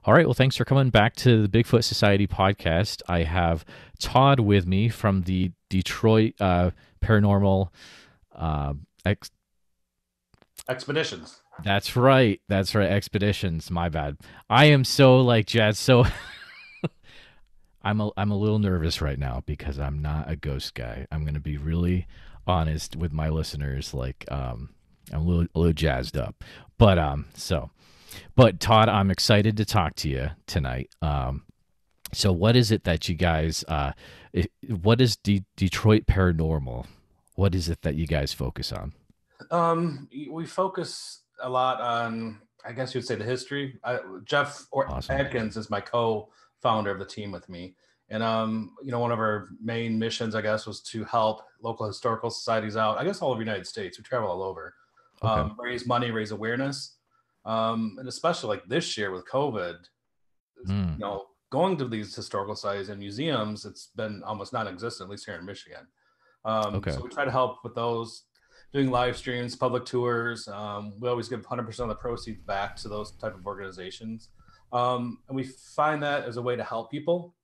All right. Well, thanks for coming back to the Bigfoot Society podcast. I have Todd with me from the Detroit Paranormal. Uh, ex- Expeditions. that's right. That's right. Expeditions. My bad. I am so like Jazz. So I'm a little nervous right now because I'm not a ghost guy. I'm gonna be really honest with my listeners. I'm a little jazzed up, but Todd, I'm excited to talk to you tonight. So what is it that you guys what is Detroit Paranormal? What is it that you guys focus on? We focus a lot on, I guess you'd say, the history. Jeff or Awesome. Adkins is my co-founder of the team with me, and one of our main missions, I guess, was to help local historical societies out. I guess all over the United States. We travel all over, Okay. raise money, raise awareness, and especially like this year with COVID, Mm, going to these historical sites and museums, it's been almost non-existent, at least here in Michigan. okay. So we try to help with those, doing live streams, public tours. We always give 100% of the proceeds back to those type of organizations. And we find that as a way to help people.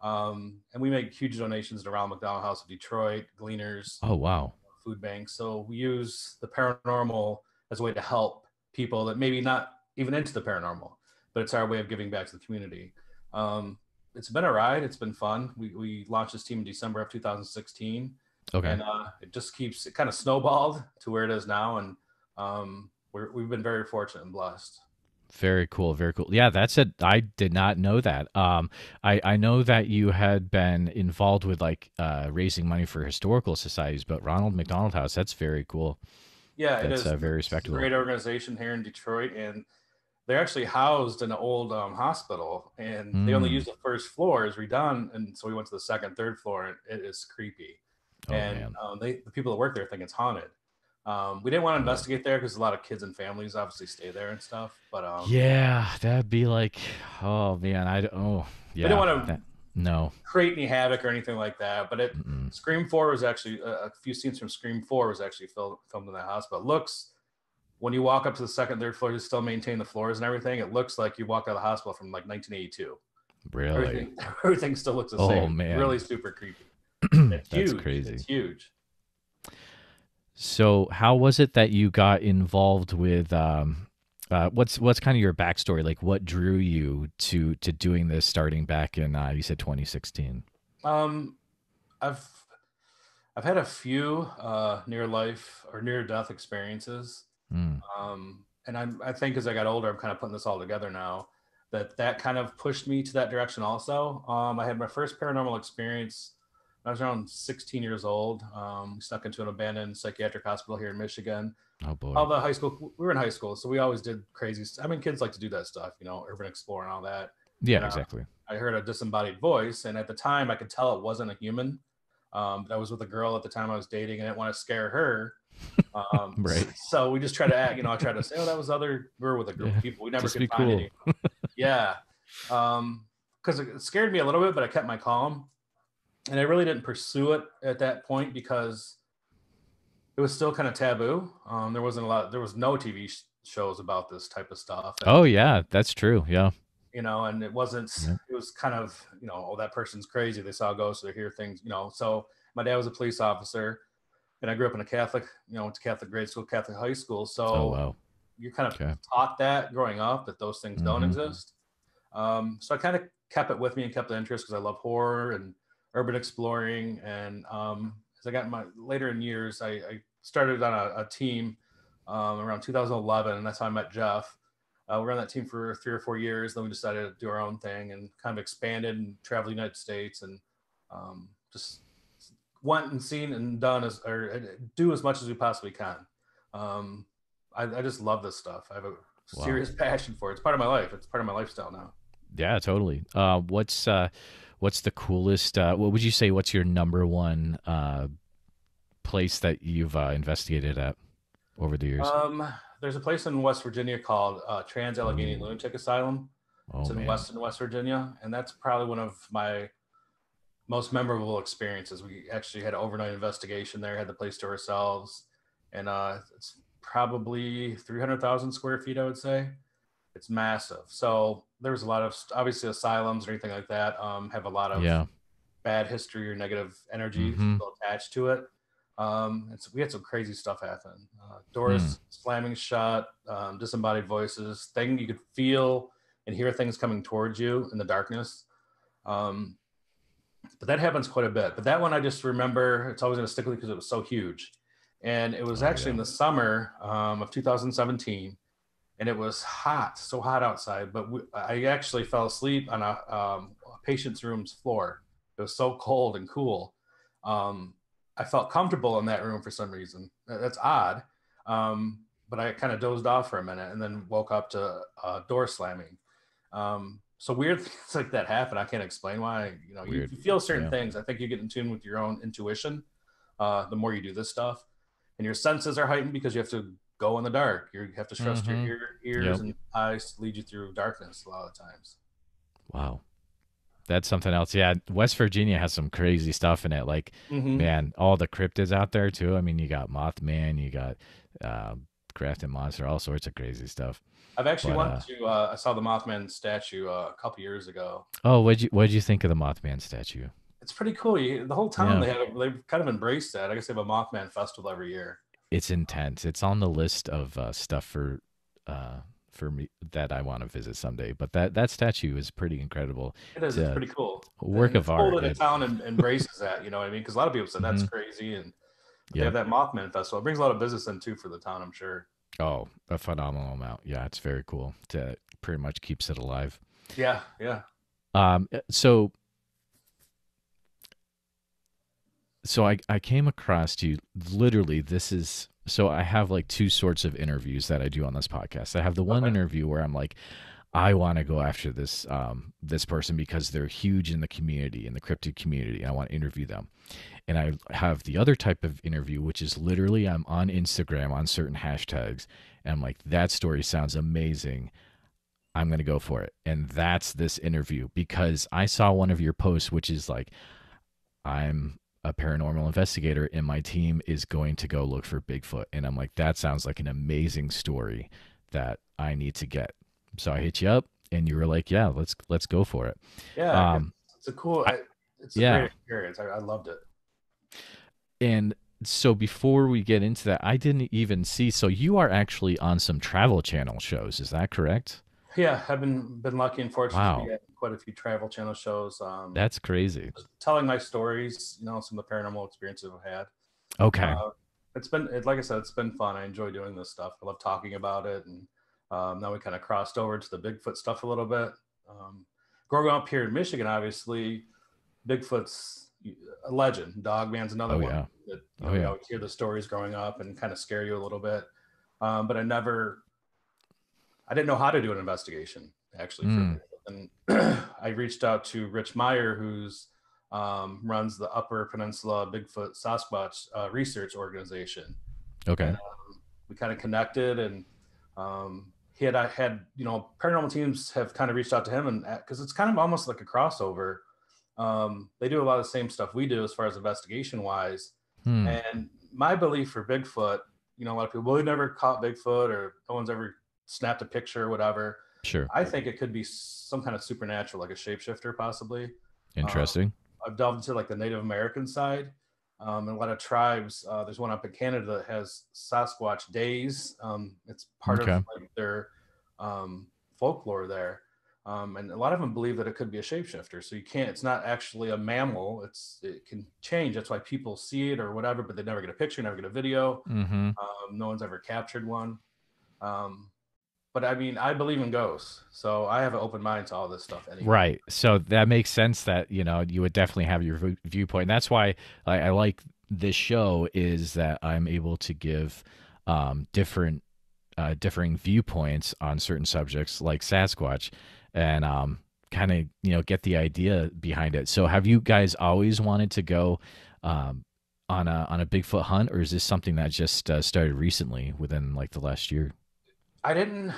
And we make huge donations to Ronald McDonald House of Detroit, Gleaners, Oh wow. food banks. So we use the paranormal as a way to help people that maybe not even into the paranormal, but it's our way of giving back to the community. Um, it's been a ride. It's been fun. We launched this team in December of 2016, Okay. and it kind of snowballed to where it is now. And we've been very fortunate and blessed. Very cool. Very cool. Yeah, that's it. I did not know that. I know that you had been involved with raising money for historical societies, but Ronald McDonald House, that's very cool. Yeah, it That's is. very It's a respectable. great organization here in Detroit, and they're actually housed in an old hospital, and they only use Mm. the first floor is redone, and so we went to the second, third floor, and it is creepy. Oh And man. the people that work there think it's haunted. We didn't want to Oh. investigate there because a lot of kids and families obviously stay there and stuff, but Yeah, that'd be like, oh man, oh we didn't yeah, want to that no, create any havoc or anything like that. But mm-mm. Scream 4 was actually a few scenes from Scream 4 was actually filmed in that hospital. It looks, when you walk up to the second, third floor, you still maintain the floors and everything. It looks like you walked out of the hospital from like 1982. Really? Everything still looks the Oh same. It's man, really super creepy. It's that's huge. It's crazy. huge. So, how was it that you got involved with? What's kind of your backstory? Like, what drew you to doing this, starting back in you said 2016? Um, I've I've had a few near life or near death experiences. Mm. And I think as I got older, I'm kind of putting this all together now. That kind of pushed me to that direction. Also, I had my first paranormal experience when I was around 16 years old. We snuck into an abandoned psychiatric hospital here in Michigan. Oh boy. All the high school, we were in high school, so we always did crazy. I mean, kids like to do that stuff, urban explore and all that. Yeah, And exactly. I heard a disembodied voice, and at the time, I could tell it wasn't a human. But I was with a girl at the time I was dating, and I didn't want to scare her. Right. So we just try to act, I try to say, oh, that was other, we were with a group Yeah. of people. We never Just could be find cool. any. Yeah. Because it scared me a little bit, but I kept my calm. And I really didn't pursue it at that point because it was still kind of taboo. There was no TV shows about this type of stuff. And, Oh yeah, that's true. Yeah. and Yep. it was kind of, oh, that person's crazy. They saw ghosts, they hear things, So my dad was a police officer, and I grew up in a Catholic, went to Catholic grade school, Catholic high school. Oh So wow. you're kind of Okay. taught that growing up that those things don't Mm-hmm. exist. So I kind of kept it with me and kept the interest because I love horror and urban exploring. And as I got in my later in years, I started on a team around 2011, and that's how I met Jeff. We were on that team for 3 or 4 years. Then we decided to do our own thing and kind of expanded and traveled the United States and just went and seen and done or do as much as we possibly can. Um, I just love this stuff. I have a Wow. serious passion for it. It's part of my life. It's part of my lifestyle now. Yeah, totally. What's the coolest? What would you say? What's your number one place that you've investigated at over the years? There's a place in West Virginia called Trans Allegheny Ooh. Lunatic Asylum. Oh It's in man. West Virginia, and that's probably one of my most memorable experiences. We actually had an overnight investigation there, had the place to ourselves, and it's probably 300,000 square feet, I would say. It's massive. So there's a lot of, obviously, asylums or anything like that have a lot of Yeah. bad history or negative energy Mm-hmm. still attached to it. And so we had some crazy stuff happen. Hmm. Doors slamming shut, disembodied voices, thing you could feel and hear things coming towards you in the darkness. Um, but that happens quite a bit. But that one I just remember, it's always going to stick with me because it was so huge. And it was Oh actually yeah. in the summer of 2017, and it was hot, so hot outside. But I actually fell asleep on a patient's room's floor. It was so cold and cool. Um, I felt comfortable in that room for some reason. That's odd. But I kind of dozed off for a minute and then woke up to door slamming. So weird things like that happen. I can't explain why. You know, Weird. you feel certain Yeah. things. I think you get in tune with your own intuition the more you do this stuff, and your senses are heightened because you have to go in the dark. You have to trust your Mm-hmm. ears Yep. and eyes to lead you through darkness a lot of times. Wow. That's something else. Yeah, West Virginia has some crazy stuff in it. Like, Mm-hmm. man, all the cryptids out there too. I mean, you got Mothman, you got uh, Crafted Monster, all sorts of crazy stuff. I've actually But went to. I saw the Mothman statue a couple years ago. oh, what'd you think of the Mothman statue? It's pretty cool. The whole town Yeah, they've kind of embraced that. I guess they have a Mothman festival every year. it's intense. It's on the list of stuff uh, for me that I want to visit someday. But that statue is pretty incredible. It is. It's It's a pretty cool, work and of it's cool art. that the town embraces that. You know what I mean? Because a lot of people said that's Mm-hmm. crazy, and but they have Yep. that Mothman festival. It brings a lot of business in too for the town, I'm sure. Oh, a phenomenal amount. Yeah, it's very cool. To pretty much keeps it alive. Yeah, yeah. So I came across you literally. This is so I have like two sorts of interviews that I do on this podcast. I have the one Okay. interview where I'm like, I want to go after this person because they're huge in the community, in the cryptid community. I want to interview them. And I have the other type of interview, which is literally I'm on Instagram on certain hashtags, and I'm like, that story sounds amazing. I'm gonna go for it. And that's this interview because I saw one of your posts, which is like, I'm a paranormal investigator and my team is going to go look for Bigfoot. And I'm like, that sounds like an amazing story that I need to get. So I hit you up and you were like, yeah, let's go for it. Yeah, Um it's a cool. I, It's a great yeah. experience. I loved it. And so before we get into that, I didn't even see, so you are actually on some travel channel shows, is that correct? Yeah, I've been lucky and fortunate to be Wow. at quite a few travel channel shows. That's crazy. Telling my stories, some of the paranormal experiences I've had. Okay. Uh, like I said, it's been fun. I enjoy doing this stuff. I love talking about it, and now we kind of crossed over to the Bigfoot stuff a little bit. Um, Growing up here in Michigan, obviously, Bigfoot's a legend. Dogman's another Oh one yeah. that Oh we yeah. always hear the stories growing up and kind of scare you a little bit. But I didn't know how to do an investigation actually for Mm. Bigfoot. And I reached out to Rich Meyer, who's runs the Upper Peninsula Bigfoot Sasquatch Research Organization, Okay. and we kind of connected. And I had paranormal teams have kind of reached out to him, and because it's kind of almost like a crossover. They do a lot of the same stuff we do as far as investigation wise. Hmm. And my belief for Bigfoot, a lot of people, well, we never caught Bigfoot or no one's ever snapped a picture or whatever. Sure. I think it could be some kind of supernatural, like a shapeshifter, possibly. Um, Interesting. I've delved into like the Native American side. And a lot of tribes. There's one up in Canada that has Sasquatch days. It's part of Okay. like their folklore there. And a lot of them believe that it could be a shapeshifter. So you can't. It's not actually a mammal. It can change. That's why people see it or whatever, but they never get a picture, never get a video. Mm-hmm. No one's ever captured one. Um, but I mean, I believe in ghosts, so I have an open mind to all this stuff anyway. Right. So that makes sense that, you would definitely have your viewpoint. And that's why I like this show is that I'm able to give differing viewpoints on certain subjects like Sasquatch and kind of, get the idea behind it. So have you guys always wanted to go on a Bigfoot hunt, or is this something that just started recently within like the last year? I didn't.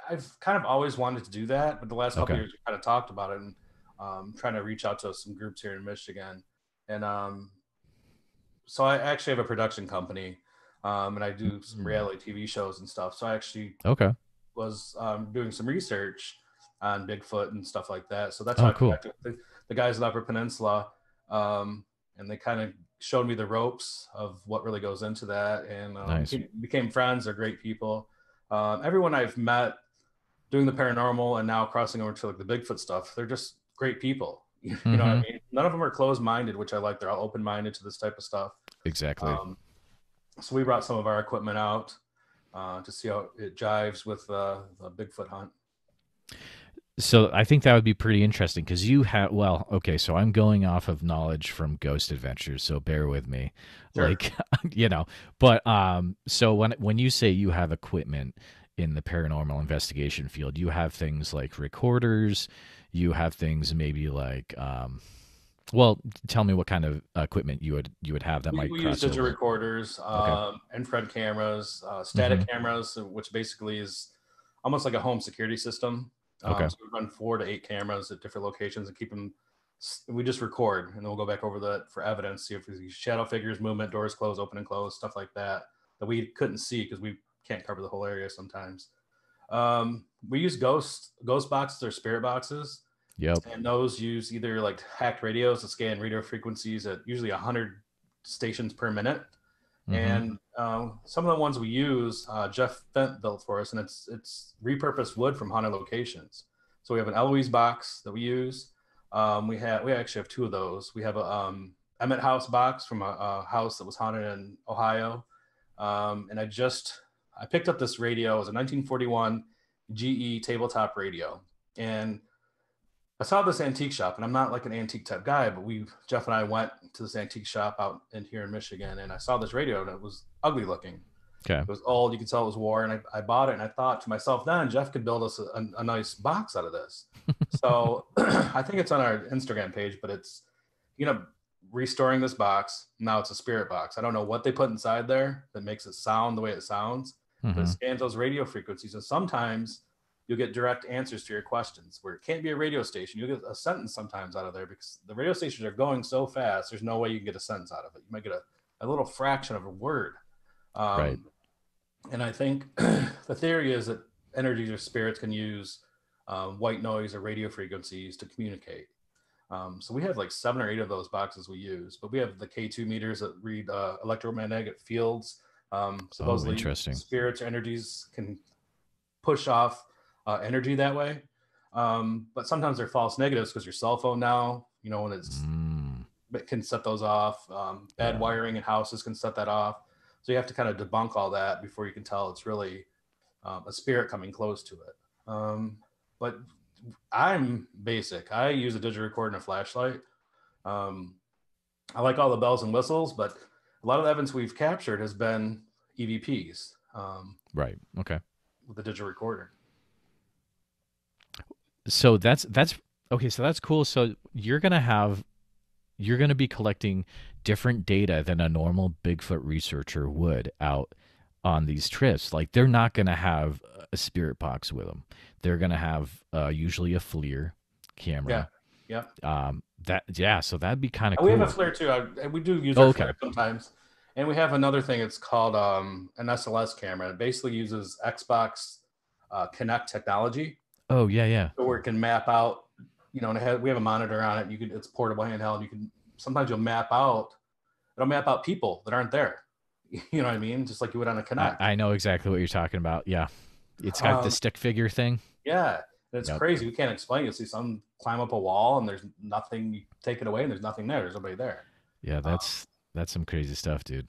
I've kind of always wanted to do that, but the last couple of Okay. years we kind of talked about it and trying to reach out to some groups here in Michigan. And so I actually have a production company, and I do some Mm. reality TV shows and stuff. So I actually Okay. was doing some research on Bigfoot and stuff like that. So that's how Oh, I cool. connected with the guys in the Upper Peninsula. And they kind of showed me the ropes of what really goes into that, and Nice. became friends. They're great people. Everyone I've met doing the paranormal and now crossing over to like the Bigfoot stuff, they're just great people. You know what I Mm-hmm. mean? None of them are closed minded, which I like. They're all open minded to this type of stuff. Exactly. Um, so we brought some of our equipment out to see how it jives with the Bigfoot hunt. So I think that would be pretty interesting because you have, well, okay, so I'm going off of knowledge from Ghost Adventures, so bear with me. Sure. Like, but so when you say you have equipment in the paranormal investigation field, you have things like recorders, you have things maybe like well, tell me what kind of equipment you would have that might We use cross digital over. recorders, Okay. infrared cameras, Mm-hmm. static cameras, which basically is almost like a home security system. Okay. So we run 4 to 8 cameras at different locations and keep them. We just record, and then we'll go back over that for evidence. See if we see shadow figures, movement, doors close, open and close, stuff like that that we couldn't see because we can't cover the whole area sometimes. We use ghost boxes or spirit boxes, Yep. and those use either like hacked radios to scan radio frequencies at usually 100 stations per minute. Mm-hmm. And some of the ones we use, Jeff Fent built for us, and it's repurposed wood from haunted locations. So we have an Eloise box that we use. We actually have 2 of those. We have a Emmett House box from a house that was haunted in Ohio, and I picked up this radio. It was a 1941 GE tabletop radio, and I saw this antique shop, and I'm not like an antique type guy, but Jeff and I went to this antique shop out in here in Michigan, and I saw this radio, and it was ugly looking. Okay. It was old. You could tell it was war, and I bought it, and I thought to myself, then Jeff could build us a nice box out of this. So I think it's on our Instagram page, but it's, you know, restoring this box. Now it's a spirit box. I don't know what they put inside there that makes it sound the way it sounds, but it Mm-hmm. scans those radio frequencies, and sometimes you'll get direct answers to your questions where it can't be a radio station. You'll get a sentence sometimes out of there because the radio stations are going so fast. There's no way you can get a sentence out of it. You might get a little fraction of a word. Right. And I think the theory is that energies or spirits can use white noise or radio frequencies to communicate. So we have like 7 or 8 of those boxes we use, but we have the K2 meters that read electromagnetic fields. Oh, Supposedly interesting. spirits or energies can push off energy that way. But sometimes they're false negatives because your cell phone now, when Mm. it can set those off. Bad Yeah. wiring in houses can set that off. So you have to kind of debunk all that before you can tell it's really a spirit coming close to it. But I'm basic. I use a digital recorder and a flashlight. Um, I like all the bells and whistles, but a lot of the evidence we've captured has been EVPs Right. Okay. with the digital recorder. So that's okay. So that's cool. So you're gonna be collecting different data than a normal Bigfoot researcher would out on these trips. Like they're not gonna have a spirit box with them. They're gonna have usually a FLIR Yeah. camera. Yeah. That yeah. So that'd be kind of We have a cool. FLIR too. We do use Oh, our okay. FLIR sometimes. And we have another thing. It's called an SLS camera. It basically uses Xbox Connect technology, Oh yeah, yeah, where it can map out. And we have a monitor on it. It's portable handheld. You can sometimes you'll map out. It'll map out people that aren't there. You know what I mean? Just like you would on a Connect. I know exactly what you're talking about. Yeah, it's got the Um, stick figure thing. yeah, and it's Yep. crazy. We can't explain. You see some climb up a wall and there's nothing. You take it away and there's nothing there. There's nobody there. Yeah, Um, that's some crazy stuff, dude.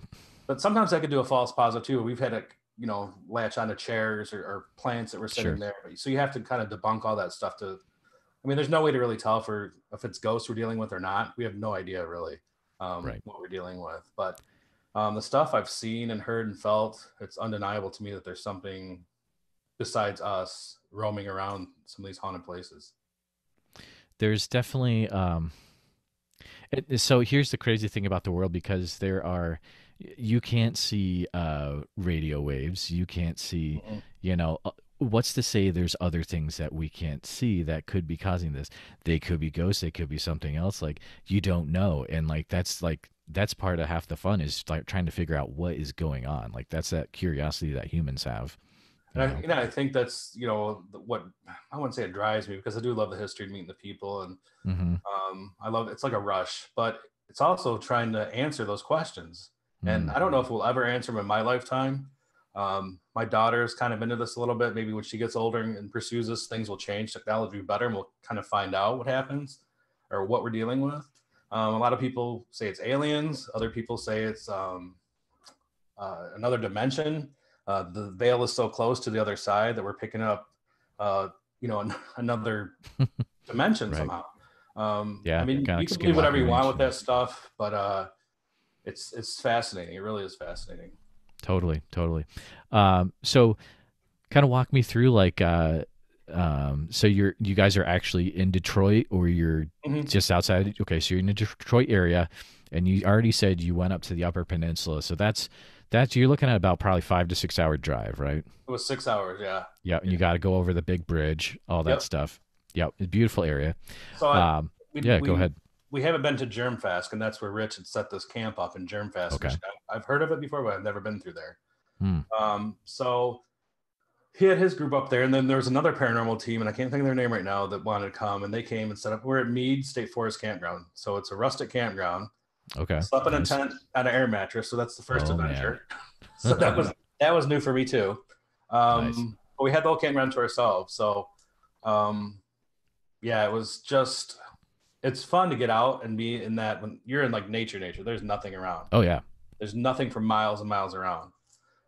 but sometimes I could do a false positive too. We've had to, latch onto chairs or plants that were sitting Sure. there. So you have to kind of debunk all that stuff there's no way to really tell if it's ghosts we're dealing with or not. We have no idea really Right. what we're dealing with. But the stuff I've seen and heard and felt, it's undeniable to me that there's something besides us roaming around some of these haunted places. There's definitely so here's the crazy thing about the world because you can't see radio waves, you can't see, Mm-mm. what's to say there's other things that we can't see that could be causing this. They could be ghosts, they could be something else, like you don't know. And that's part of half the fun is like trying to figure out what is going on. Like that's that curiosity that humans have. And Yeah. I think that's, what I wouldn't say it drives me, because I do love the history of meeting the people, and Mm-hmm. I love it's like a rush, but it's also trying to answer those questions. And Mm. I don't know if we'll ever answer them in my lifetime. My daughter's kind of into this a little bit. Maybe when she gets older and pursues this, things will change. Technology will be better, and we'll kind of find out what happens or what we're dealing with. A lot of people say it's aliens. Other people say it's another dimension. The veil is so close to the other side that we're picking up, uh, another dimension Right. somehow. I Yeah. mean, Kind of you like can believe whatever skinwalker you want range. with Yeah. that stuff, but it's fascinating. It really is fascinating. Totally. Totally. So kind of walk me through like, so you guys are actually in Detroit, or you're Hmm. just outside? Okay. So you're in the Detroit area, and you already said you went up to the Upper Peninsula. So that's, you're looking at about probably 5 to 6 hour drive, right? It was 6 hours. Yeah. Yeah. And Yeah. you got to go over the big bridge, all that Yep. stuff. Yeah. Beautiful area. So Um, we yeah. Go we ahead. we haven't been to Germfast, and that's where Rich had set this camp up in Germfast, Okay. which I've heard of it before, but I've never been through there. Hmm. So he had his group up there, and then there was another paranormal team, and I can't think of their name right now, that wanted to come, and they came and set up. We're at Meade State Forest Campground, so it's a rustic campground. Okay. Slept in a Nice. tent on an air mattress, so that's the first Oh man. adventure. So that was new for me too. Nice. But we had the whole campground to ourselves, so um, yeah, it was just it's fun to get out and be in that when you're in like nature. There's nothing around. Oh yeah. There's nothing for miles and miles around.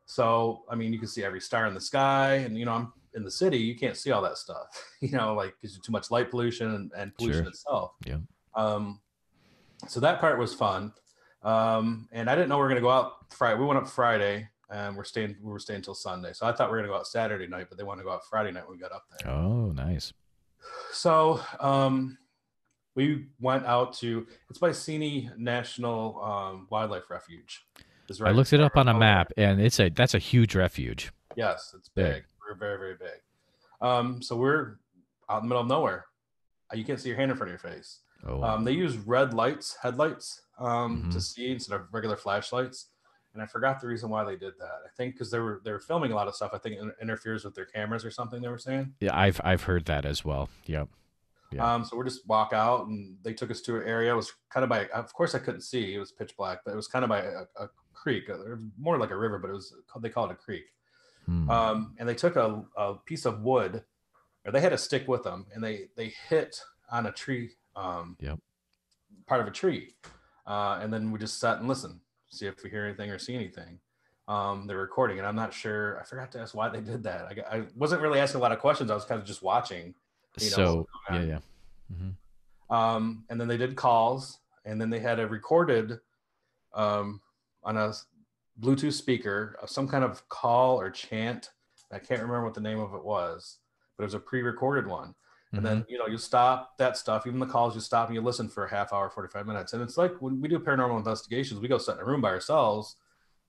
So, I mean, you can see every star in the sky, and I'm in the city, you can't see all that stuff, like because too much light pollution and pollution Sure. itself. Yeah. Um, so that part was fun. And I didn't know we were going to go out Friday. We went up Friday, and we were staying until Sunday. So I thought we were going to go out Saturday night, but they wanted to go out Friday night when we got up there. Oh, nice. So we went out to it's by Seney National Wildlife Refuge. It's I right. looked it up on a over there. map, and that's a huge refuge. Yes, it's Big. big. We're very, very big. So we're out in the middle of nowhere. You can't see your hand in front of your face. Oh. They use red headlights, Hmm. to see instead of regular flashlights. And I forgot the reason why they did that. I think because they were filming a lot of stuff. I think it interferes with their cameras or something. They were saying. Yeah, I've heard that as well. Yep. Yeah. So we're just walk out, and they took us to an area. It was kind of by. Of course, I couldn't see. It was pitch black, but it was kind of by a creek, more like a river, but they call it a creek. Hmm. And they took a piece of wood, or they had a stick with them, and they hit on a tree, Yep. part of a tree, and then we just sat and listened, see if we hear anything or see anything. They're recording, and I'm not sure. I forgot to ask why they did that. I wasn't really asking a lot of questions. I was kind of just watching, what was So going yeah, on. yeah. Hmm. And then they did calls, and then they had a recorded on a Bluetooth speaker of some kind of call or chant. I can't remember what the name of it was, but it was a pre-recorded one. And Hmm. then you stop that stuff, even the calls. You stop and you listen for a half hour, 45 minutes, and it's like when we do paranormal investigations, we go sit in a room by ourselves,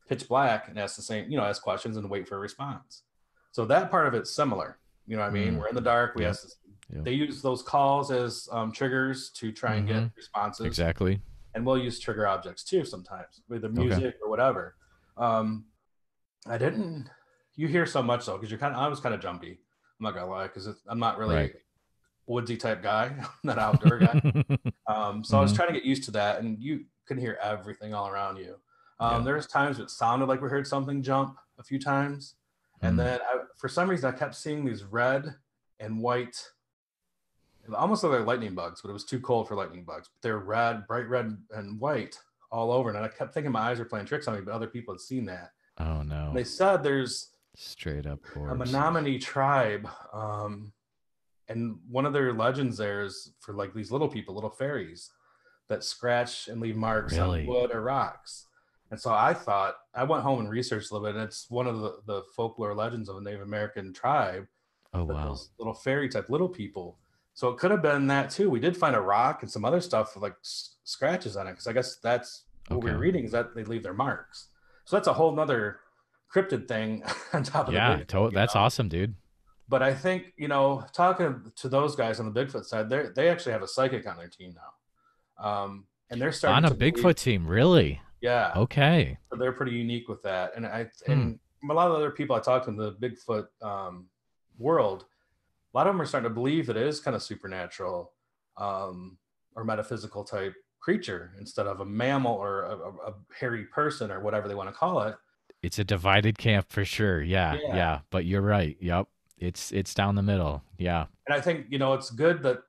pitch black, and ask the same, ask questions and wait for a response. So that part of it's similar. You know what I mean? Mm. We're in the dark. We Yep. ask. Yep. They use those calls as triggers to try and Hmm. get responses, Exactly. and we'll use trigger objects too sometimes, with the Okay. music or whatever. Um, I didn't. You hear so much though, because I was kind of jumpy. I'm not gonna lie, because I'm not really Right. a woodsy type guy, I'm not an outdoor guy. So I was Hmm. trying to get used to that, and you can hear everything all around you. Yeah. There's times it sounded like we heard something jump a few times, and Hmm. then for some reason I kept seeing these red and white. It almost looked like lightning bugs, but it was too cold for lightning bugs. But they're red, bright red and white all over. And I kept thinking my eyes were playing tricks on me, but other people had seen that. Oh And no. they said there's Straight up a orbs. Menominee tribe. And one of their legends there is for like these little people, little fairies that scratch and leave marks on Really? wood or rocks. And so I went home and researched a little bit, and it's one of the folklore legends of a Native American tribe, Oh that wow. those little fairy type little people. So it could have been that too. We did find a rock and some other stuff with like scratches on it, because I guess that's what we Okay. were reading, is that they leave their marks. So that's a whole nother cryptid thing on top of the Yeah. Bigfoot. That's awesome, dude. But I think, talking to those guys on the Bigfoot side, they actually have a psychic on their team now, and they're On starting a to believe. Bigfoot team, really? Yeah, Okay. so they're pretty unique with that. And Hmm. from a lot of other people I talked to in the Bigfoot world, a lot of them are starting to believe that it is kind of supernatural or metaphysical type creature instead of a mammal or a hairy person or whatever they want to call it. It's a divided camp for sure. Yeah, Yeah. yeah. But you're right. Yep. It's down the middle. Yeah. And I think, it's good that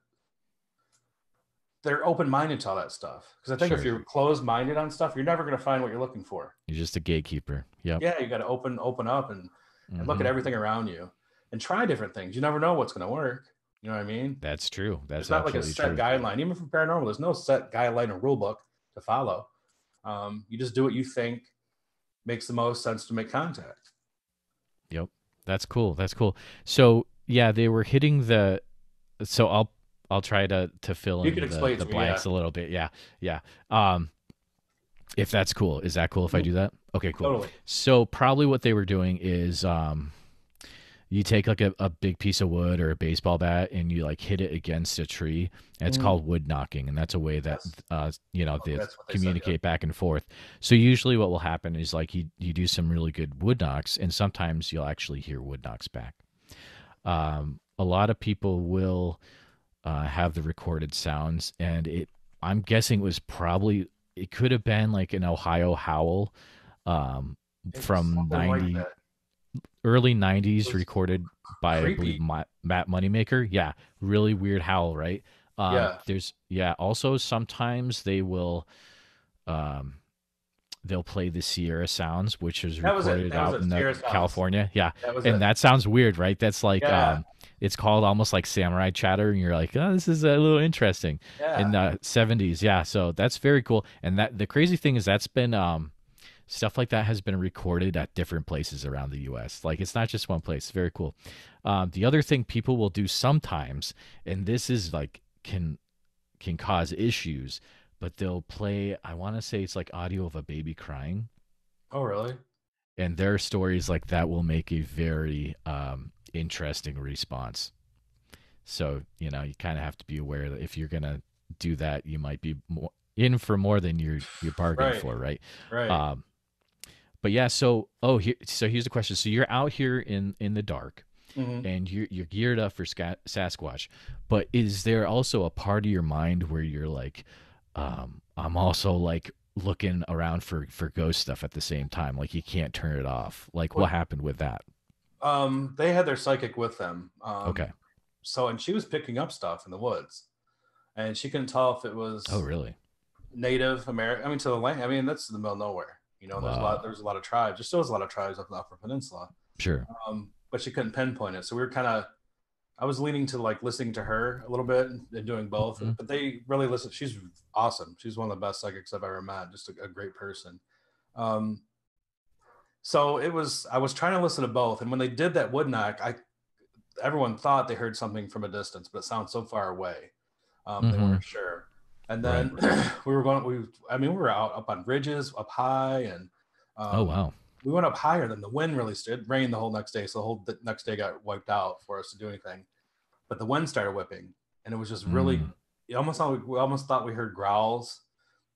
they're open minded to all that stuff. Because I think if Sure. you're closed minded on stuff, you're never going to find what you're looking for. You're just a gatekeeper. Yep. Yeah, you got to open up and look at Hmm. everything around you and try different things. You never know what's going to work. You know what I mean? That's true. There's That's not like a absolutely set true. guideline. Even for paranormal, there's no set guideline or rule book to follow. You just do what you think makes the most sense to make contact. Yep. That's cool. That's cool. So yeah, they were hitting the. So I'll try to fill You can in explain it the to me, yeah, blanks a little bit. Yeah. Yeah. Um, if that's cool, is that cool if I do that? Okay, cool. totally. So probably what they were doing is you take like a big piece of wood or a baseball bat and you like hit it against a tree, and it's Mhm. called wood knocking, and that's a way that Yes, okay, they that's what they said. Yeah. communicate back and forth. So usually what will happen is like you do some really good wood knocks, and sometimes you'll actually hear wood knocks back. A lot of people will have the recorded sounds, and I'm guessing it could have been like an Ohio howl um, It was from something like 90 that. early It 90s, was recorded by I believe creepy. Matt Moneymaker. Yeah, really weird howl, right? Yeah, There's yeah. Also, sometimes um, they'll play the Sierra sounds, which is that was it. recorded That was out it. in the Sierra Sounds. California. Yeah, That was and it. that sounds weird, right? That's like Yeah, it's called almost like samurai chatter, and you're like, oh, this is a little interesting. In yeah. the 70s, yeah. So that's very cool. And that the crazy thing is that's been stuff like that has been recorded at different places around the U.S. Like it's not just one place. It's very cool. The other thing people will do sometimes, and this is like can cause issues, but they'll play. I want to say it's like audio of a baby crying, Oh, really? and their stories like that will make a very interesting response. So you kind of have to be aware that if you're gonna do that, you might be in for more than you're bargained Right, for, right? right. Um, But yeah, so here's the question. So you're out here in the dark, Hmm. and you're geared up for Sasquatch, but is there also a part of your mind where you're like, I'm also like looking around for ghost stuff at the same time, like you can't turn it off? Like what What? happened with that? They had their psychic with them. Okay. So and she was picking up stuff in the woods, and she couldn't tell if it Oh, was really? Native American. I mean, to the land. I mean, that's in the middle of nowhere. Wow. There's a lot of tribes. There still is a lot of tribes up in the Upper Peninsula. Sure. But she couldn't pinpoint it. So we were kind of. I was leaning to like listening to her a little bit and doing both. Hmm. But they really listen. She's awesome. She's one of the best psychics I've ever met. Just a great person. Um, so it was. I was trying to listen to both, and when they did that wood knock, I everyone thought they heard something from a distance, but it sounds so far away. They Hmm. weren't sure. And Right. then we were going. We were out up on ridges, up high, and Oh, um, wow. we went up higher. Than the wind really stood. It rained the whole next day, so the next day got wiped out for us to do anything. But the wind started whipping, and it was just really. Mm. We almost thought we heard growls,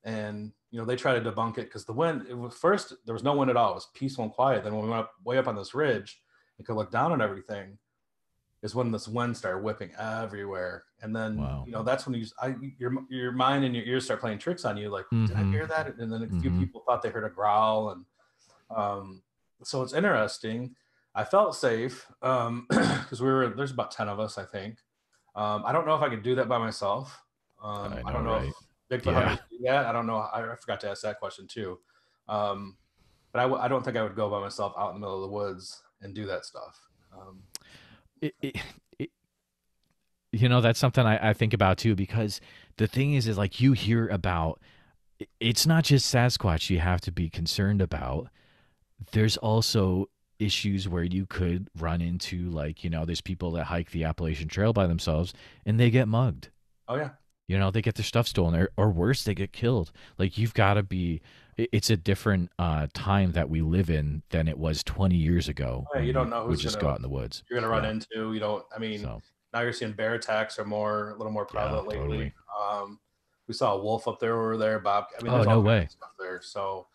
and they tried to debunk it because the wind. It was first there was no wind at all. It was peaceful and quiet. Then when we went up way up on this ridge and could look down on everything, is when this wind started whipping everywhere. And then, Wow. that's when your mind and your ears start playing tricks on you. Like, did I Hmm. hear that? And then a few Hmm. people thought they heard a growl. And so it's interesting. I felt safe because there's about 10 of us, I think. I don't know if I could do that by myself. I I know, don't know if right? Bigfoot Yeah. hunters do that. I don't know. I forgot to ask that question too. Um, but I don't think I would go by myself out in the middle of the woods and do that stuff. Um, It, it, it, that's something I think about too, because the thing is like you hear about it's not just Sasquatch you have to be concerned about. There's also issues where you could run into like, there's people that hike the Appalachian Trail by themselves and they get mugged. oh yeah. They get their stuff stolen, or worse, they get killed. Like you've got to be. It's a different time that we live in than it was 20 years ago Yeah, when you you don't know would who's just gonna go out in the woods. you're gonna run Yeah. into. You don't. I mean, So now you're seeing bear attacks are a little more yeah, prevalent lately. totally. We saw a wolf up there over there, Bob. I mean, Oh, there's all no kinds way. of stuff there. So,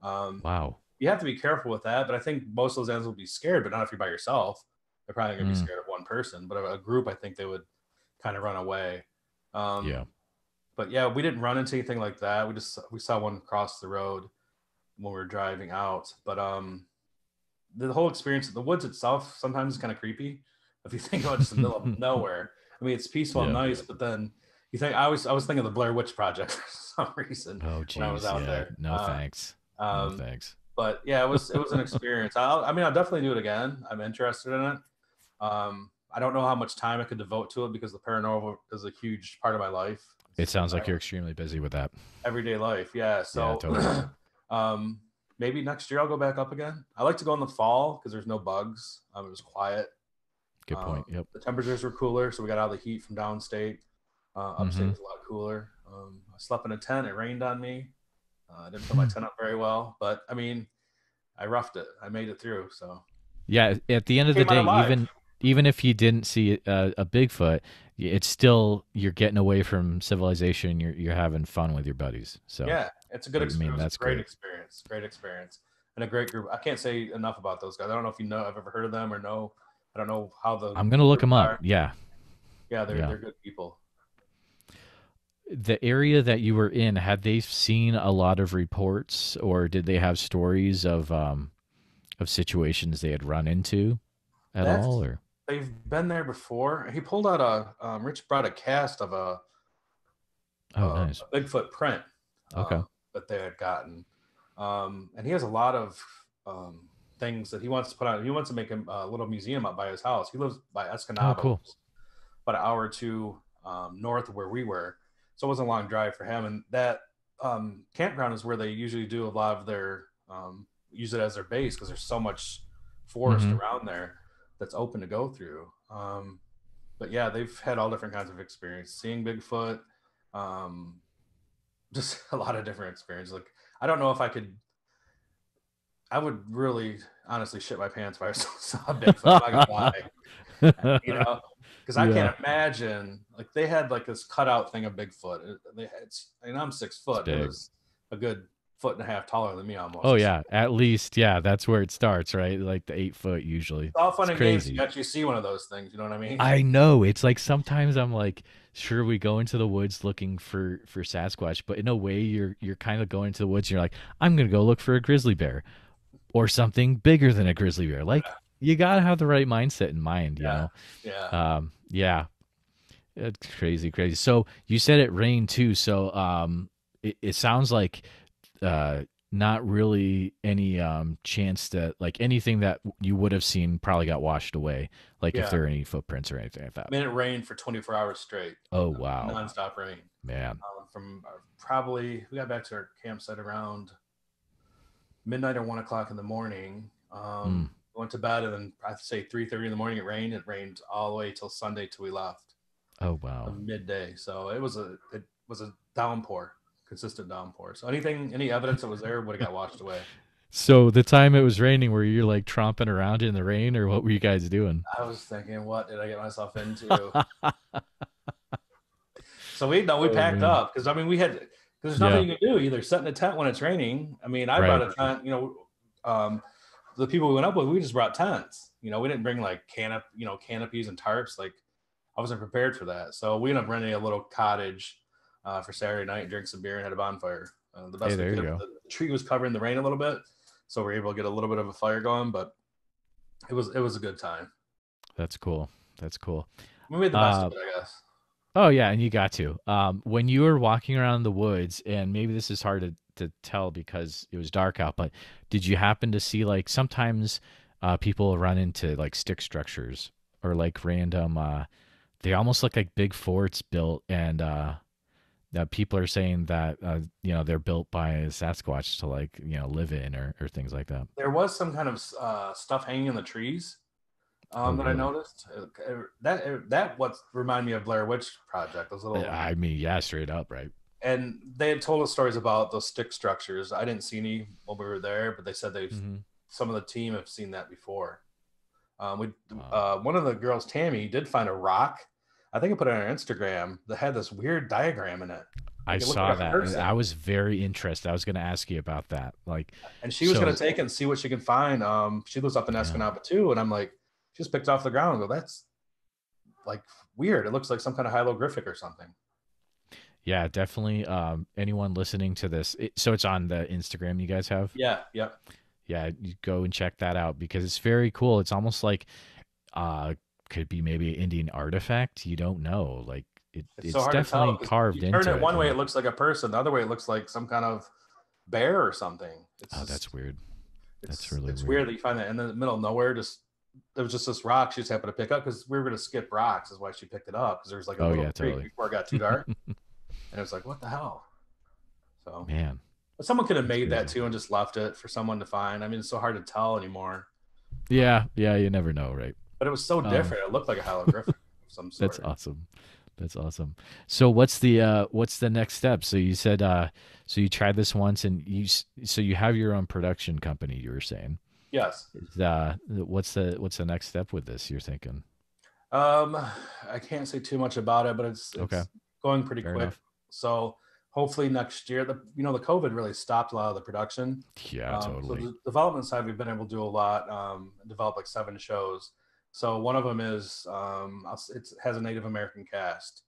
um, Wow. you have to be careful with that. But I think most of those animals will be scared, but not if you're by yourself. They're probably gonna be Mm, scared of one person, but a group, I think they would kind of run away. yeah. But yeah, we didn't run into anything like that. We saw one cross the road when we were driving out. But the whole experience, the woods itself, sometimes is kind of creepy. If you think about just the middle of nowhere, I mean, it's peaceful and Yeah. nice, but then you think I was thinking of the Blair Witch Project for some reason Oh, when I was geez. out Yeah. there. No thanks. No Um, thanks. but yeah, it was an experience. I mean, I'll definitely do it again. I'm interested in it. I don't know how much time I could devote to it because the paranormal is a huge part of my life. It It's sounds like you're extremely busy with that. everyday life. Yeah. Yeah, So totally. um, maybe next year I'll go back up again. I like to go in the fall because there's no bugs. It was quiet. Good point. Yep. The temperatures were cooler, so we got all the heat from downstate. Upstate Mm-hmm. was a lot cooler. I slept in a tent. It rained on me. I didn't put my tent up very well, but I mean, I roughed it. I made it through. So Yeah. At the end of the came out day, alive. even if you didn't see a Bigfoot, it's still you're getting away from civilization. You're having fun with your buddies. So Yeah, it's a good I mean, experience. It was that's a great great. experience. Great experience, and a great group. I can't say enough about those guys. I don't know if you know. I've ever heard of them or know. I don't know how the I'm gonna look group them up. are. Yeah. Yeah, Yeah. they're good people. The area that you were in, had they seen a lot of reports, or did they have stories of situations they had run into at all? That's Or they've been there before. He pulled out Rich brought a cast of oh, nice. a Bigfoot print Okay. that they had gotten, and he has a lot of things that he wants to put on. He wants to make a little museum up by his house. He lives by Oh, Escanaba, cool. which is about an hour or two north of where we were, so it wasn't a long drive for him. And that campground is where they usually do a lot of their use it as their base because there's so much forest Mm-hmm. around there that's open to go through. But yeah, they've had all different kinds of experience seeing Bigfoot, um, just a lot of different experiences. Like I don't know if I could. I would really honestly shit my pants if I saw Bigfoot. I'm not gonna lie, you know, because I Yeah, can't imagine. Like they had like this cutout thing of Bigfoot. They had, and I'm 6 foot. It big. was a good foot and a half taller than me Oh almost. yeah, at least yeah, that's where it starts, right? Like the 8 foot usually. It's all fun It's and games. You crazy. actually see one of those things. You know what I mean? I know. It's like sometimes I'm like, sure, we go into the woods looking for Sasquatch, but in a way, you're kind of going into the woods. And you're like, I'm gonna go look for a grizzly bear or something bigger than a grizzly bear. Like you gotta have the right mindset in mind, you Yeah, know. yeah. Yeah, it's crazy, crazy. So you said it rained too. So it sounds like uh, not really any chance that like anything that you would have seen probably got washed away. Like if Yeah. there are any footprints or anything like that. I mean, it rained for 24 hours straight, Oh wow, nonstop rain. man. From probably, we got back to our campsite around midnight or 1 o'clock in the morning. Mm. Went to bed, and then I'd say 3:30 in the morning. It rained. It rained all the way till Sunday till we left, Oh wow. midday. So it was a downpour, consistent downpour. So any evidence that was there would have got washed away. So the time it was raining, were you like tromping around in the rain, or what were you guys doing? I was thinking, what did I get myself into? So we Oh packed man. up because I mean we had because there's Yeah. nothing you can do, either sit in a tent when it's raining. I mean, I brought Right. a tent. The people we went up with, we just brought tents. We didn't bring like canopies and tarps. Like I wasn't prepared for that, so we ended up renting a little cottage for Saturday night, drank some beer, and had a bonfire. The Hey, best we there you could. go. The tree was covering the rain a little bit, so we are able to get a little bit of a fire going. But it was a good time. That's cool. That's cool. We made the best Uh, of it, I guess. Oh yeah, and you got to. When you were walking around the woods, and maybe this is hard to tell because it was dark out, but did you happen to see like sometimes people run into like stick structures or like random they almost look like big forts built and that people are saying that they're built by Sasquatch to like, live in or things like that. There was some kind of stuff hanging in the trees Oh that I really? noticed. That what reminded me of Blair Witch Project. Those little, I mean, yeah, straight up, right? and they had told us stories about those stick structures. I didn't see any while we were there, but they said Mm-hmm. some of the team have seen that before. We Wow. One of the girls, Tammy, did find a rock. I think I put it on her Instagram that had this weird diagram in it. I Like it looked saw like a that. And I person. was very interested. I was going to ask you about that. Like, And she was gonna so take it and see what she can find. She lives up in yeah, Escanaba too, and I'm like, she just picked it off the ground and go, that's like weird. It looks like some kind of hieroglyphic or something. yeah, definitely. Anyone listening to this, so it's on the Instagram you guys have. Yeah, yeah. Yeah, you go and check that out because it's very cool. It's almost like uh could be maybe an Indian artifact. You don't know. Like It's so it's hard to tell definitely because you carved turn into it it. one way, Yeah. it looks like a person. The other way, it looks like some kind of bear or something. It's Oh, that's just, weird. That's it's really it's weird. weird that you find that in the middle of nowhere. Just there was just this rock she just happened to pick up because we were gonna skip rocks, is why she picked it up because there was like a Oh little yeah, creek totally. before it got too dark, and it was like, what the hell? So, Man, but someone could have that's made that crazy. too and just left it for someone to find. I mean, it's so hard to tell anymore. Yeah, yeah, you never know, right? But it was so Um, different. It looked like a hieroglyphic of some that's sort. awesome. That's awesome. So what's the next step? So you said so you tried this once and so you have your own production company, you were saying. Yes. What's the next step with this you're thinking? Um, I can't say too much about it, but Okay, it's going pretty fair quick. enough. So hopefully next year, the COVID really stopped a lot of the production. Yeah, So totally. the development side, we've been able to do a lot. Develop like 7 shows. So one of them is it has a Native American cast.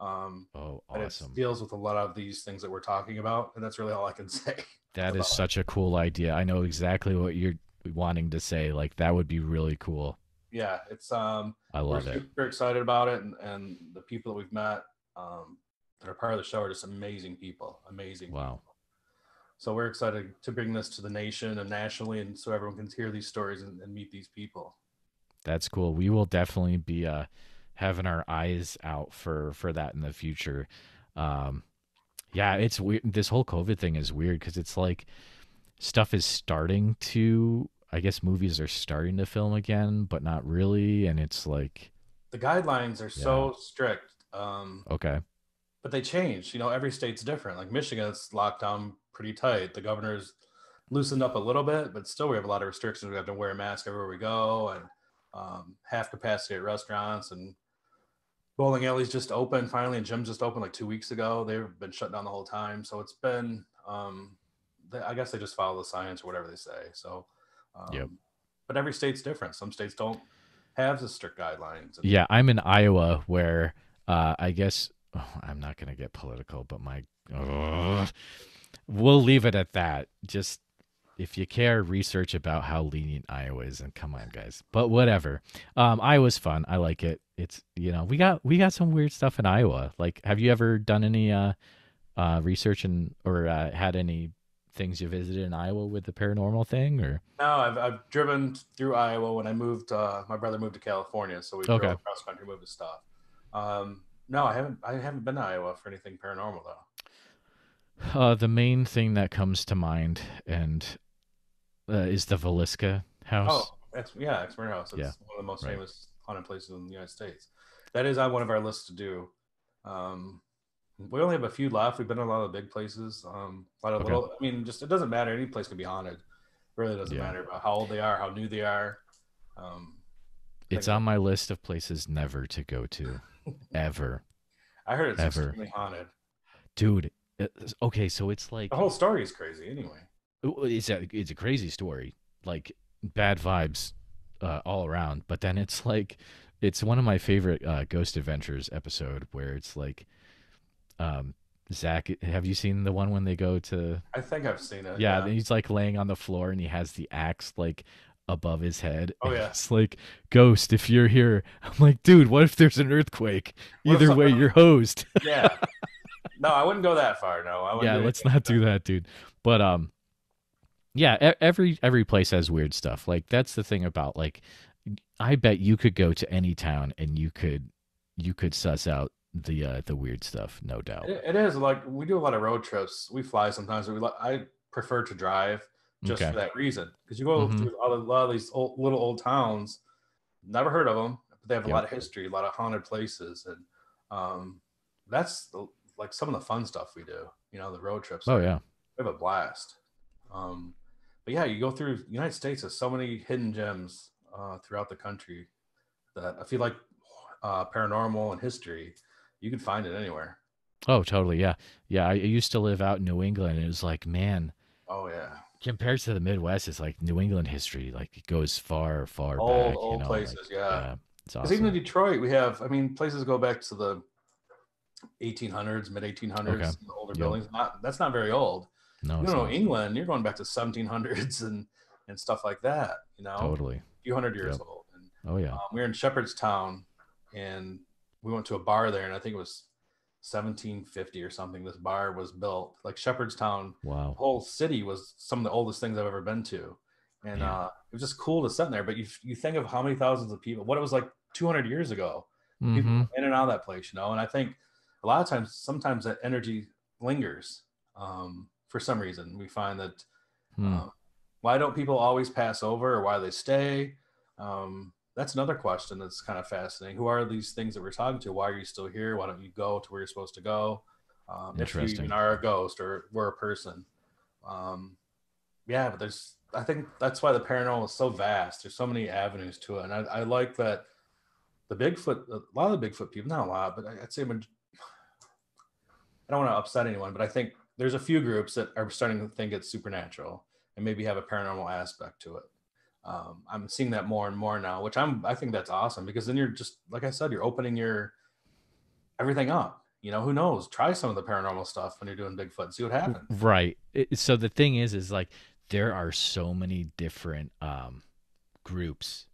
Oh, But it awesome. deals with a lot of these things that we're talking about, and that's really all I can say That is about it. such a cool idea. I know exactly what you're wanting to say. Like that would be really cool. Yeah, it's I we're love it. super excited about it, and the people that we've met that are part of the show are just amazing people, amazing Wow. people. So we're excited to bring this to the nation and nationally, and so everyone can hear these stories and meet these people. That's cool. We will definitely be having our eyes out for that in the future. Um, yeah, it's weird. This whole COVID thing is weird because it's like stuff is starting to. I guess movies are starting to film again, but not really. And it's like, The guidelines are yeah, so strict, okay, but they change. Every state's different. Like Michigan's locked down pretty tight. The governor's loosened up a little bit, but still we have a lot of restrictions. We have to wear a mask everywhere we go, and half capacity at restaurants, and bowling alleys just open finally, and gyms just opened like 2 weeks ago. They've been shut down the whole time, so it's been. I guess they just follow the science or whatever they say. So, yep, but every state's different. Some states don't have the strict guidelines, and yeah. I'm in Iowa where I guess I'm not gonna get political, but ugh, we'll leave it at that. Just if you care, research about how lenient Iowa is, and come on, guys. But whatever. Iowa's fun. I like it. It's we got some weird stuff in Iowa. Like, have you ever done any research and or had any things you visited in Iowa with the paranormal thing? Or now I've driven through Iowa when I moved. My brother moved to California, so we drove okay, across country, moved his stuff. No, I haven't. I haven't been to Iowa for anything paranormal though. the main thing that comes to mind and is the Velisca Oh, house. Yeah, Exmouth House. Yeah, It's one of the most right. famous haunted places in the United States. That is on one of our lists to do. Um, we only have a few left. We've been in a lot of big places. A lot of Okay, little. I mean, just it doesn't matter. Any place can be haunted. It really doesn't yeah. matter about how old they are, how new they are. Um, It's things like on my list of places never to go to, ever, I heard it's ever, extremely haunted. dude. Okay, so it's The like whole story is crazy. Anyway, it's a crazy story, like bad vibes all around. But then it's like it's one of my favorite Ghost Adventures episode where it's like um, Zach. Have you seen the one when they go to? I think I've seen it. Yeah, Yeah. then he's like laying on the floor and he has the axe like above his head Oh and yeah. he's like, "Ghost, if you're here." I'm like, "Dude, what if there's an earthquake? What if Either way, something? you're hosed." Yeah. No, I wouldn't go that far. No, I wouldn't Yeah, do let's anything not like that. do that, dude. But yeah, every place has weird stuff. Like that's the thing about like I bet you could go to any town and you could suss out the weird stuff, no doubt. It is like we do a lot of road trips. We fly sometimes. I prefer to drive just Okay. for that reason because you go Mhm. through a lot of these little old towns. Never heard of them, but they have a Yep. lot of history, a lot of haunted places, and um, that's like some of the fun stuff we do. The road trips Oh are yeah. we have a blast. Um, but yeah, you go through the United States. There's so many hidden gems throughout the country that I feel like paranormal and history, you can find it anywhere. Oh, totally. Yeah. Yeah. I used to live out in New England, and it was like, man, Oh yeah, compared to the Midwest, it's like New England history, like it goes far, far back, old like, places. Yeah, yeah, it's because even in awesome. Detroit, we have. I mean, places go back to the 1800s, mid Okay. 1800s, older Yep. buildings. Not that's not very old. No, You it's know, not. England, you're going back to 1700s and stuff like that. You know, Totally. a few hundred years Yep. old. And Oh, yeah. we were in Shepherdstown, and we went to a bar there, and I think it was 1750 or something. This bar was built like Shepherdstown. The Wow. whole city was some of the oldest things I've ever been to, and Man. it was just cool to sit in there. But you think of how many thousands of people, what it was like 200 years ago, the people Mm-hmm. in and out of that place, you know. And I think a lot of times, sometimes that energy lingers for some reason. We find that Hmm. um, why don't people always pass over, or why they stay? That's another question that's kind of fascinating. Who are these things that we're talking to? Why are you still here? Why don't you go to where you're supposed to go? If you even Interesting. are a ghost or were a person. Um, yeah, but I think that's why the paranormal is so vast. There's so many avenues to it. And I like that a lot of the Bigfoot people, not a lot, but I'd say, I don't want to upset anyone, but I think there's a few groups that are starting to think it's supernatural and maybe have a paranormal aspect to it. I'm seeing that more and more now, which I think that's awesome, because then you're just, like I said, you're opening your everything up. You know, who knows? Try some of the paranormal stuff when you're doing Bigfoot and see what happens. Right. So the thing is like there are so many different groups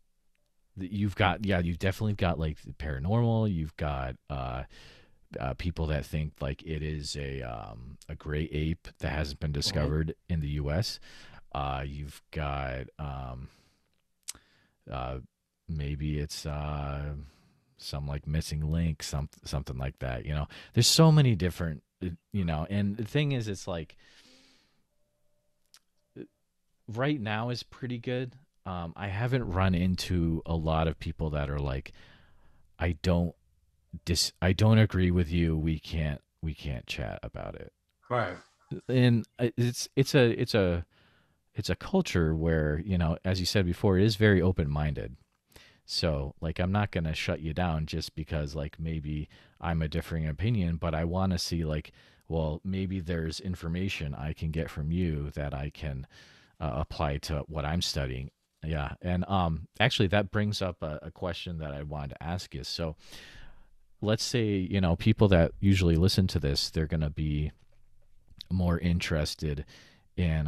that you've got. Yeah, you've definitely got like the paranormal. You've got people that think like it is a gray ape that hasn't been Mhm. discovered in the U.S. You've got uh, maybe it's some like missing link, something like that. You know, there's so many different. And the thing is, it's like right now is pretty good. I haven't run into a lot of people that are like, I don't I don't agree with you. We can't chat about it. Right. And it's a culture where, as you said before, it is very open minded. So like I'm not gonna shut you down just because like maybe I'm a differing opinion, but I want to see like, well, maybe there's information I can get from you that I can apply to what I'm studying. Yeah, and actually that brings up a question that I wanted to ask you. So let's say people that usually listen to this, they're gonna be more interested in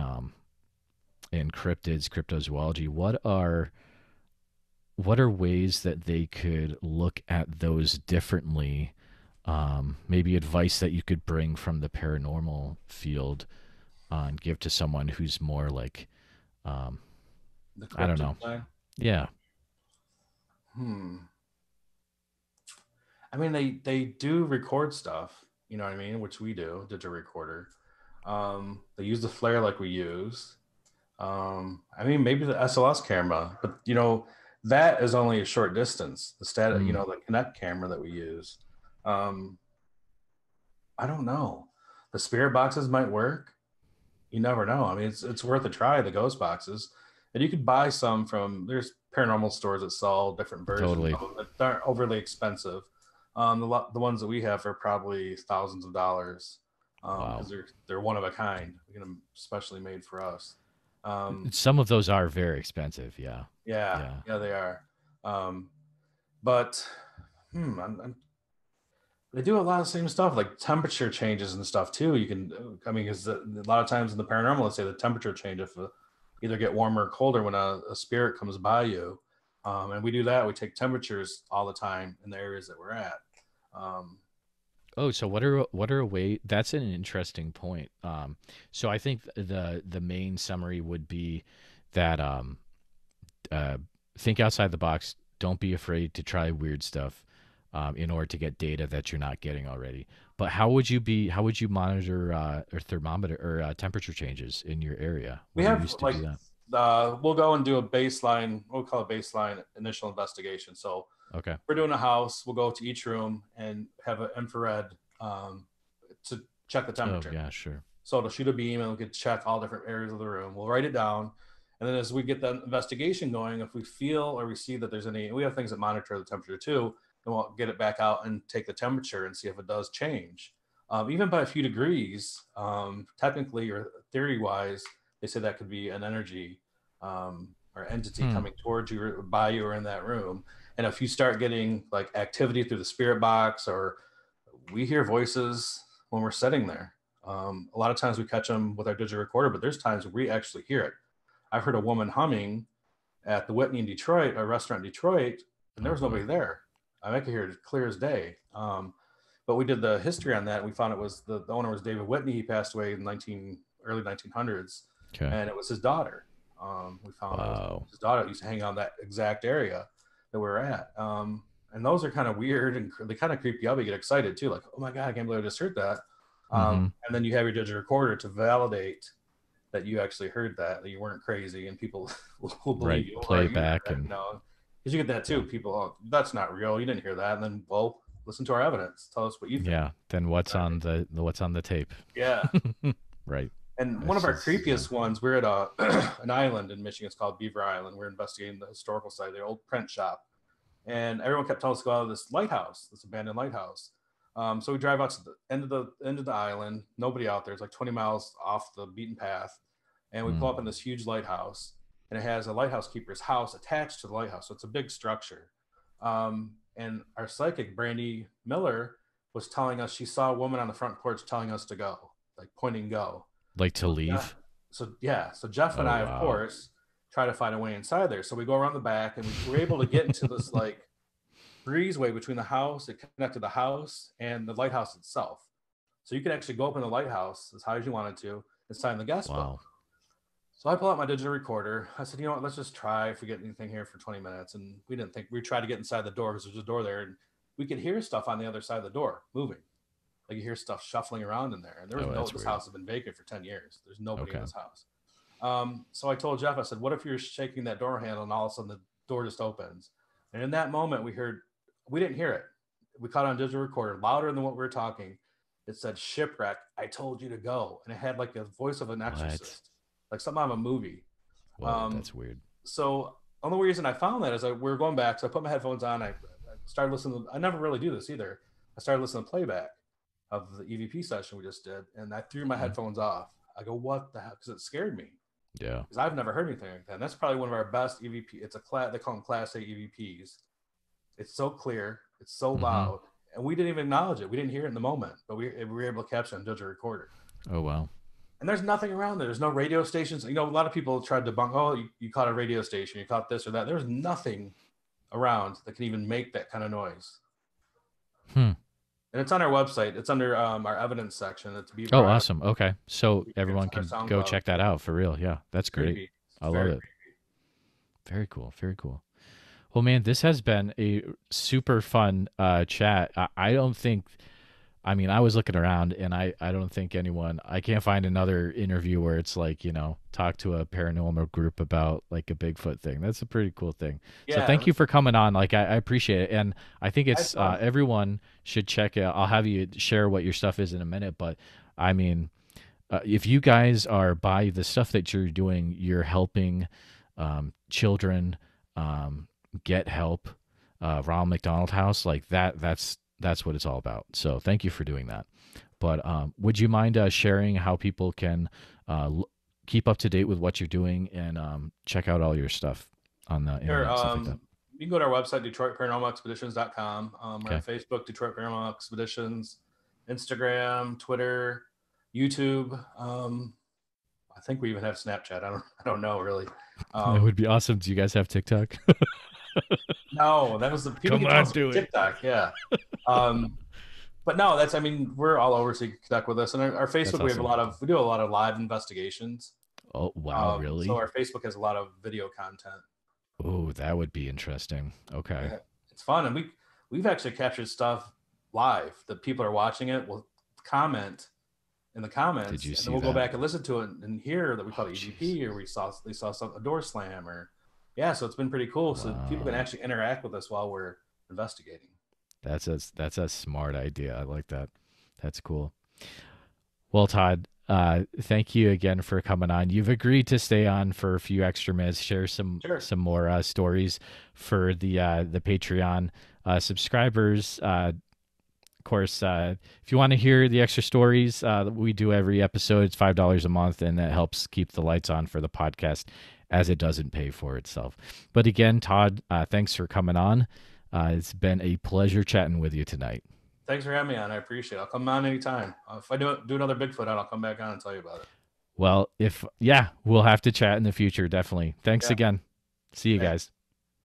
cryptids, cryptozoology. What are ways that they could look at those differently? Maybe advice that you could bring from the paranormal field and give to someone who's more like, um, The I don't cryptid know. side. Yeah. Hmm. I mean, they do record stuff. You know what I mean? Which we do, digital recorder. They use the flare like we use. I mean, maybe the SLS camera, but that is only a short distance. The static, Mm, the Kinect camera that we use. Um, I don't know. The spirit boxes might work. You never know. I mean, it's worth a try. The ghost boxes, and you could buy some from. There's paranormal stores that sell different versions totally. of them that aren't overly expensive. The ones that we have are probably thousands of dollars because Wow. they're one of a kind, especially made for us. Um, Some of those are very expensive. Yeah. yeah, Yeah. yeah, they are. Um, but they do a lot of the same stuff, like temperature changes and stuff too. You can, I mean, because a lot of times in the paranormal, let's say the temperature change if either get warmer or colder when a spirit comes by you, and we do that. We take temperatures all the time in the areas that we're at. Um, Oh, so what are a way? That's an interesting point. So I think the main summary would be that uh, think outside the box. Don't be afraid to try weird stuff in order to get data that you're not getting already. But how would you monitor or thermometer or temperature changes in your area we when you have used to like do that? we'll go and do a baseline. We'll call it baseline initial investigation. So Okay. we're doing a house. We'll go to each room and have an infrared to check the Oh temperature. yeah, sure. So it'll shoot a beam and we can check all different areas of the room. We'll write it down. And then as we get the investigation going, if we feel or we see that there's any, we have things that monitor the temperature too, then we'll get it back out and take the temperature and see if it does change. Even by a few degrees, technically or theory wise, they say that could be an energy or entity Hmm. coming towards you or by you or in that room. And if you start getting like activity through the spirit box, or we hear voices when we're sitting there. A lot of times we catch them with our digital recorder, but there's times we actually hear it. I've heard a woman humming at the Whitney in Detroit, a restaurant in Detroit, and there Oh was nobody boy. there. I could hear it clear as day. But we did the history on that. And we found it was the owner was David Whitney. He passed away in early 1900s, Okay. and it was his daughter. We found it was Wow. his daughter used to hang on that exact area that we were at. And those are kind of weird and they kind of creep you out. You get excited too, like, oh my god, I can't believe I just heard that. Mm-hmm. And then you have your digital recorder to validate that you actually heard that you weren't crazy, and people will believe Right. you. Play Right, it you heard back that, and because you get that too. yeah. People, oh, that's not real. You didn't hear that, and then well, listen to our evidence. Tell us what you think. Yeah. Then what's Right. on what's on the tape? Yeah. Right. And one of That's our just yeah. creepiest ones, we're at an island in Michigan. It's called Beaver Island. We're investigating the historical site of the old print shop, and everyone kept telling us to go out of this lighthouse, this abandoned lighthouse. So we drive out to the end of the island. Nobody out there. It's like 20 miles off the beaten path, and we pull Mm. up in this huge lighthouse, and it has a lighthouse keeper's house attached to the lighthouse. So it's a big structure. And our psychic Brandy Miller was telling us she saw a woman on the front porch telling us to go, like pointing go. Like to So yeah, leave? so Jeff and Oh I, of wow. course, try to find a way inside there. So we go around the back, and we're able to get into this like breezeway between the house. It connected the house and the lighthouse itself. So you could actually go up in the lighthouse as high as you wanted to and sign the guest book. Wow. So I pull out my digital recorder. I said, you know what, let's just try if we get anything here for 20 minutes. And we didn't think, we tried to get inside the door because there's a door there, and we could hear stuff on the other side of the door moving. Like you hear stuff shuffling around in there. And there was Oh, no, that's this weird. house has been vacant for 10 years. There's nobody in Okay. this house. So I told Jeff, I said, what if you're shaking that door handle and all of a sudden the door just opens? And in that moment, we didn't hear it. We caught it on digital recorder louder than what we were talking. It said, shipwreck, I told you to go. And it had like the voice of an What? exorcist, like something out of a movie. Whoa, Um, that's weird. so only reason I found that is we were going back. So I put my headphones on. I started listening. I never really do this either. I started listening to playback of the EVP session we just did, and I threw my Hmm. headphones off. I go, what the heck? Because it scared me. Yeah. Because I've never heard anything like that. And that's probably one of our best EVP. It's a class. They call them Class A EVPs. It's so clear. It's so Mm-hmm. loud, and we didn't even acknowledge it. We didn't hear it in the moment, but we were able to capture it on digital recorder. Oh wow. And there's nothing around there. There's no radio stations. A lot of people tried to debunk, oh, you caught a radio station, you caught this or that. There's nothing around that can even make that kind of noise. Hmm. And it's on our website. It's under our evidence section. It's Beaver Oh, Island. awesome. Okay. So It's everyone on our can go SoundCloud. check that out for real. Yeah. That's It's great. creepy. I It's love very it. creepy. Very cool. Very cool. Well, man, this has been a super fun chat. I don't think, I mean, I was looking around and I don't think I can't find another interview where it's like, talk to a paranormal group about like a Bigfoot thing. That's a pretty cool thing. So Yeah, thank you for coming on. Like, I appreciate it. And I think I had it's, fun. everyone should check it. I'll have you share what your stuff is in a minute. But I mean, if you guys are by the stuff that you're doing, you're helping children get help. Ronald McDonald House, like that. That's what it's all about. So thank you for doing that. But would you mind sharing how people can keep up to date with what you're doing and check out all your stuff on the Sure. internet and stuff like that? You can go to our website, DetroitParanormalExpeditions.com. We're on Okay. Facebook, Detroit Paranormal Expeditions, Instagram, Twitter, YouTube. I think we even have Snapchat. I don't know really. That Um, would be awesome. Do you guys have TikTok? no, that was the people Come keep telling on, us do it. TikTok. Yeah. Um, but no, I mean, we're all over, so you can connect with us. And our That's Facebook, awesome. we do a lot of live investigations. Oh, wow, So really? our Facebook has a lot of video content. Oh, that would be interesting. Okay. Yeah, it's fun, and we've actually captured stuff live that people are watching it will comment in the Did comments, you and then see we'll go that? back and listen to it and hear that we caught Oh, an jeez. EVP, or they saw a door slam, or yeah. So it's been pretty cool. So people can Wow. actually interact with us while we're investigating. That's a smart idea. I like that. That's cool. Well, Todd, thank you again for coming on. You've agreed to stay on for a few extra minutes, share Sure. some more stories for the Patreon subscribers. Of course, if you want to hear the extra stories that we do every episode, it's $5 a month, and that helps keep the lights on for the podcast, as it doesn't pay for itself. But again, Todd, thanks for coming on. It's been a pleasure chatting with you tonight. Thanks for having me on. I appreciate it. I'll come on anytime. If I do another Bigfoot out, I'll come back on and tell you about it. Well, if yeah, we'll have to chat in the future, definitely. Thanks Yeah. again. See you Okay. guys.